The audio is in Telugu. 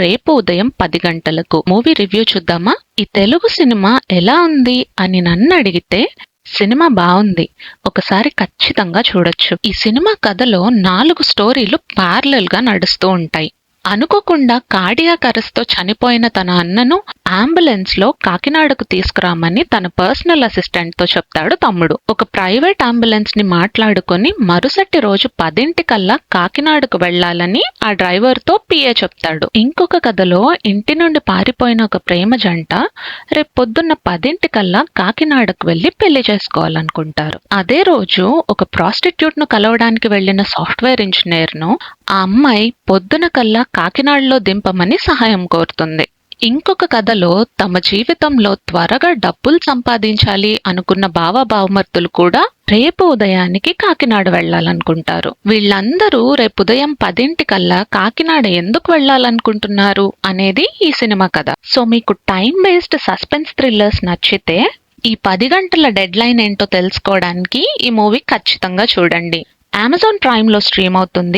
రేపు ఉదయం 10 గంటలకు మూవీ రివ్యూ చూద్దామా? ఈ తెలుగు సినిమా ఎలా ఉంది అని నన్ను అడిగితే సినిమా బావుంది. ఒకసారి ఖచ్చితంగా చూడొచ్చు. ఈ సినిమా కథలో 4 స్టోరీలు ప్యారలల్ గా నడుస్తూ ఉంటాయి. అనుకోకుండా కార్డియాక్ అరెస్ట్ తో చనిపోయిన తన అన్నను అంబులెన్స్ లో కాకినాడకు తీసుకురామని తన పర్సనల్ అసిస్టెంట్ తో చెప్తాడు తమ్ముడు. ఒక ప్రైవేట్ అంబులెన్స్ ని మాట్లాడుకొని మరుసటి రోజు 10 కాకినాడకు వెళ్లాలని ఆ డ్రైవర్ తో పిఏ చెప్తాడు. ఇంకొక కథలో ఇంటి నుండి పారిపోయిన ఒక ప్రేమ జంట రేపు పొద్దున్న 10 కాకినాడకు వెళ్లి పెళ్లి చేసుకోవాలనుకుంటారు. అదే రోజు ఒక ప్రాస్టిట్యూట్ ను కలవడానికి వెళ్లిన సాఫ్ట్వేర్ ఇంజనీర్ ను ఆ అమ్మాయి పొద్దున కాకినాడలో దింపమని సహాయం కోరుతుంది. ఇంకొక కథలో తమ జీవితంలో త్వరగా డబ్బులు సంపాదించాలి అనుకున్న బావబావమర్తులు కూడా రేపు ఉదయానికి కాకినాడ వెళ్లాలనుకుంటారు. వీళ్ళందరూ రేపు ఉదయం 10 కాకినాడ ఎందుకు వెళ్లాలనుకుంటున్నారు అనేది ఈ సినిమా కథ. సో మీకు టైం బేస్డ్ సస్పెన్స్ థ్రిల్లర్స్ నచ్చితే ఈ 10 గంటల డెడ్ లైన్ ఏంటో తెలుసుకోవడానికి ఈ మూవీ ఖచ్చితంగా చూడండి. అమెజాన్ ప్రైమ్ లో స్ట్రీమ్ అవుతుంది.